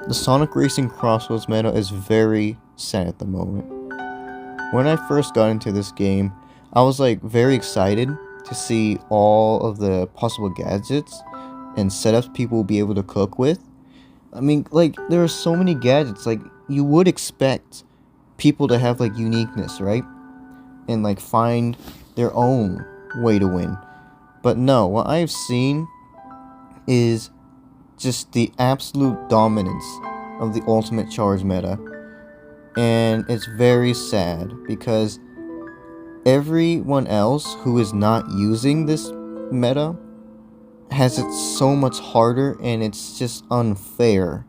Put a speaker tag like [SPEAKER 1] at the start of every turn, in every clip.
[SPEAKER 1] The Sonic Racing CrossWorlds meta is very sad at the moment. When I first got into this game, I was like very excited to see all of the possible gadgets and setups people will be able to cook with. I mean, like, there are so many gadgets, like, you would expect people to have like uniqueness, right? And like find their own way to win. But no, what I've seen is just the absolute dominance of the ultimate charge meta. And it's very sad because everyone else who is not using this meta has it so much harder, and it's just unfair.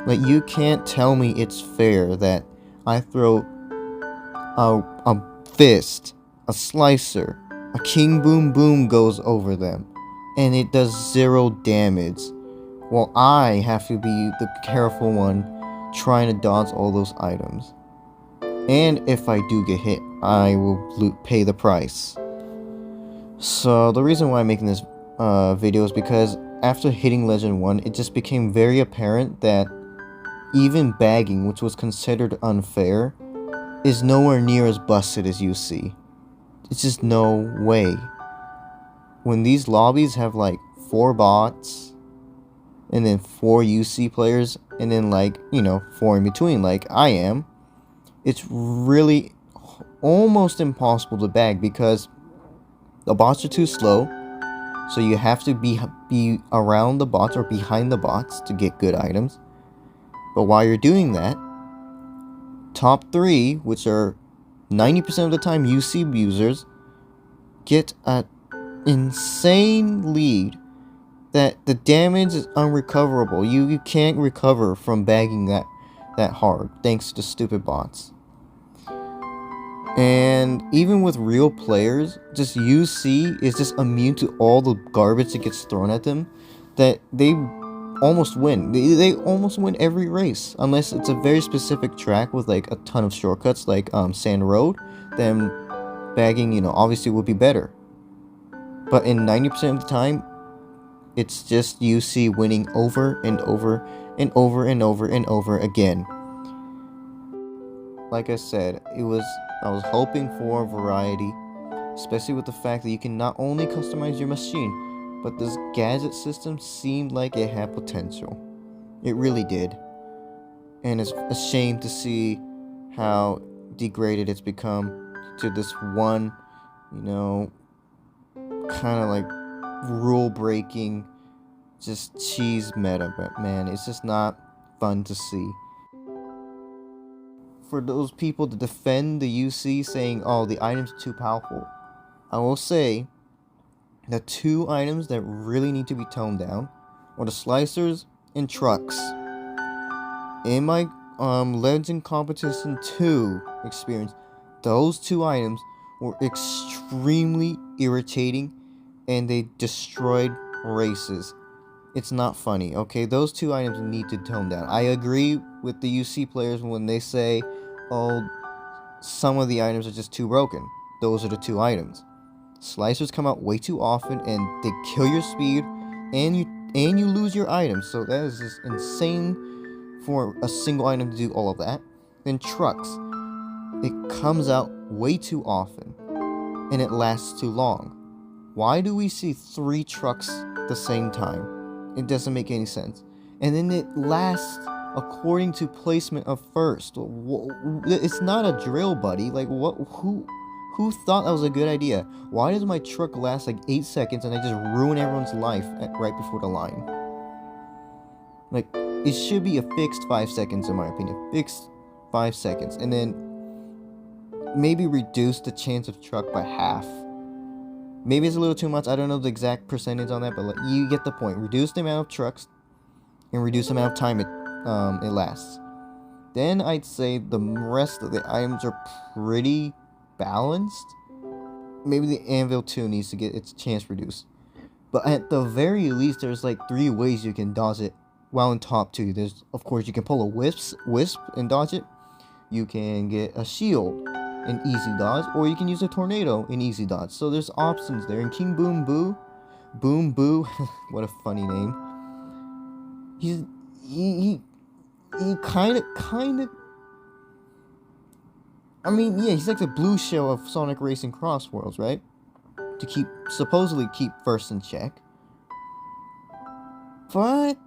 [SPEAKER 1] Like, you can't tell me it's fair that I throw a fist, a slicer, a king boom boom goes over them, and it does 0 damage, while I have to be the careful one trying to dodge all those items. And if I do get hit, I will pay the price. So the reason why I'm making this video is because after hitting Legend 1, it just became very apparent that even bagging, which was considered unfair, is nowhere near as busted as you see. It's just no way. When these lobbies have like 4 bots, and then 4 UC players, and then like, 4 in between like I am, it's really almost impossible to bag because the bots are too slow, so you have to be around the bots or behind the bots to get good items. But while you're doing that, top 3, which are 90% of the time UC users, get an insane lead that the damage is unrecoverable. You can't recover from bagging that hard thanks to the stupid bots. And even with real players, just UC is just immune to all the garbage that gets thrown at them, that they almost win. They almost win every race, unless it's a very specific track with like a ton of shortcuts, like Sand Road. Then bagging, obviously would be better. But in 90% of the time, it's just UC winning over and over and over and over and over again. Like I said, I was hoping for variety, especially with the fact that you can not only customize your machine, but this gadget system seemed like it had potential. It really did. And it's a shame to see how degraded it's become to this one, kind of like rule-breaking, just cheese meta. But man, it's just not fun to see. For those people to defend the UC saying, oh, the items are too powerful, I will say the 2 items that really need to be toned down are the slicers and trucks. In my Legend Competition 2 experience, those 2 items were extremely irritating, and they destroyed races. It's not funny, okay? Those 2 items need to tone down. I agree with the UC players when they say, oh, some of the items are just too broken. Those are the 2 items. Slicers come out way too often, and they kill your speed, and you lose your items. So that is just insane for a single item to do all of that. Then trucks. It comes out way too often, and it lasts too long. Why do we see 3 trucks at the same time? It doesn't make any sense. And then it lasts according to placement of first. It's not a drill, buddy. Like, what? Who thought that was a good idea? Why does my truck last like 8 seconds and I just ruin everyone's life right before the line? Like, it should be a fixed 5 seconds in my opinion. Fixed 5 seconds. And then maybe reduce the chance of truck by half. Maybe it's a little too much. I don't know the exact percentage on that, but like, you get the point. Reduce the amount of trucks and reduce the amount of time it lasts. Then I'd say the rest of the items are pretty balanced. Maybe the Anvil 2 needs to get its chance reduced. But at the very least, there's like 3 ways you can dodge it while in top 2. There's, of course, you can pull a wisp and dodge it. You can get a shield in easy dodge, or you can use a tornado in easy dodge. So there's options there. And King Boom Boo, Boom Boo, what a funny name. He he kind of. I mean, yeah, he's like the blue shell of Sonic Racing CrossWorlds, right? To supposedly keep first in check. But,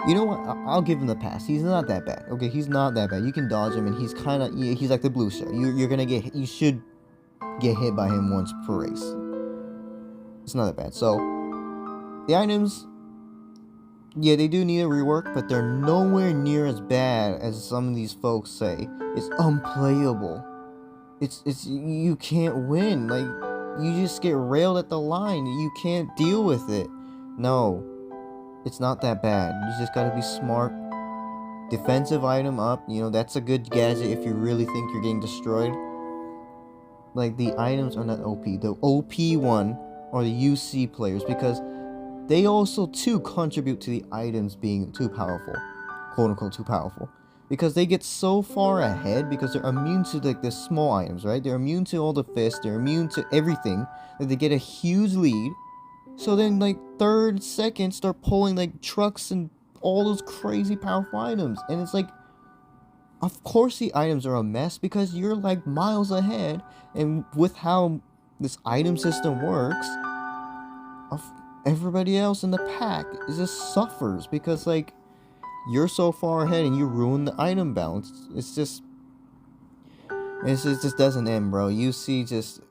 [SPEAKER 1] you know what? I'll give him the pass. He's not that bad. Okay, he's not that bad. You can dodge him, and he's kind of, he's like the blue shell. You're gonna you should get hit by him once per race. It's not that bad. So, the items, yeah, they do need a rework, but they're nowhere near as bad as some of these folks say. It's unplayable. It's you can't win. Like, you just get railed at the line. You can't deal with it. No, it's not that bad. You just gotta be smart. Defensive item up. You know, that's a good gadget if you really think you're getting destroyed. Like, the items are not OP. The OP one are the UC players, because they also too contribute to the items being too powerful, quote unquote too powerful, because they get so far ahead because they're immune to like the small items, right? They're immune to all the fists, they're immune to everything, that they get a huge lead. So then like third, second start pulling like trucks and all those crazy powerful items, and it's like, of course the items are a mess because you're like miles ahead, and with how this item system works, everybody else in the pack just suffers because like you're so far ahead and you ruin the item balance. It just doesn't end, bro. You see, just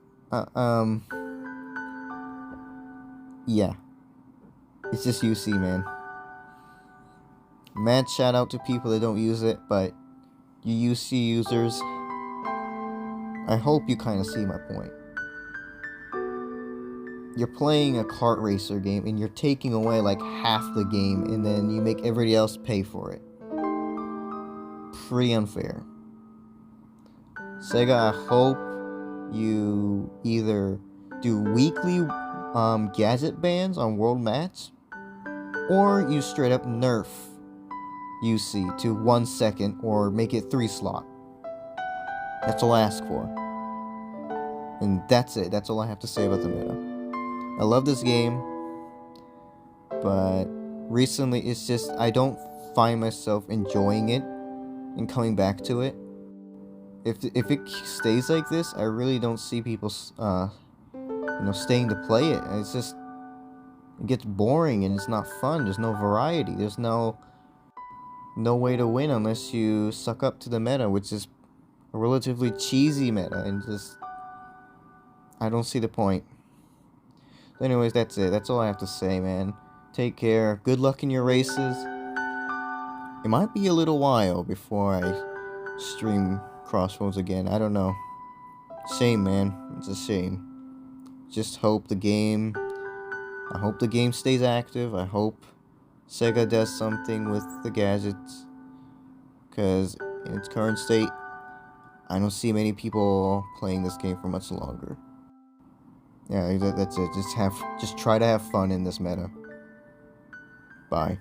[SPEAKER 1] yeah, it's just UC, man. Mad shout out to people that don't use it, but you UC users, I hope you kind of see my point. You're playing a kart racer game and you're taking away like half the game, and then you make everybody else pay for it. Pretty unfair. Sega, I hope you either do weekly gadget bans on World Mats, or you straight up nerf UC to 1 second, or make it 3 slot. That's all I ask for. And that's it. That's all I have to say about the meta. I love this game, but recently it's just, I don't find myself enjoying it and coming back to it. If it stays like this, I really don't see people staying to play it. And it gets boring and it's not fun. There's no variety. There's no way to win unless you suck up to the meta, which is a relatively cheesy meta, and just, I don't see the point. So anyways, that's it. That's all I have to say, man. Take care. Good luck in your races. It might be a little while before I stream CrossWorlds again. I don't know. Shame, man. It's a shame. Just hope the game... I hope the game stays active. I hope Sega does something with the gadgets. Because in its current state, I don't see many people playing this game for much longer. Yeah, that's it. Just try to have fun in this meta. Bye.